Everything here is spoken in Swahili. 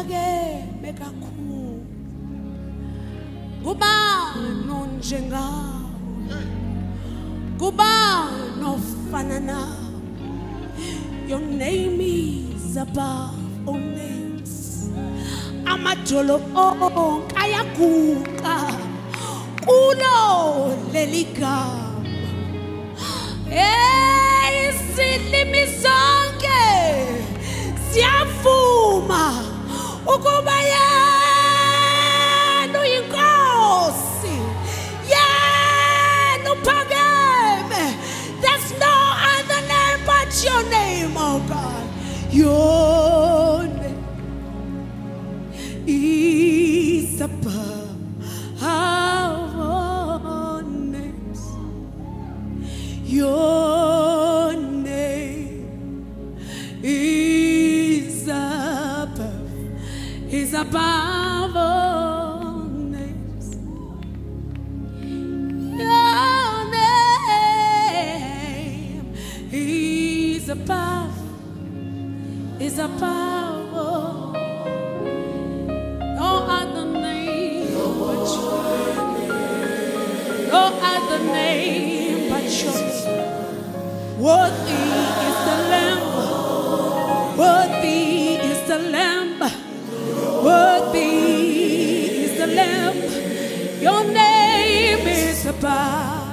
uphakeme kakhulu ngubani onjengawe ngubani ofana nawe your name is above all names amajolo onke ayaguqa kulo leli gama izilimi zonke siyavuma ukuba yena uyinkosi yena uphakeme. There's no other name but your name, oh God. Your name is above all names. Your name is above all names. Your name is above all. No other name but your name. No other name but your name. Worthy is the Lamb. Worthy is the Lamb. Worthy is the Lamb. Your name is above.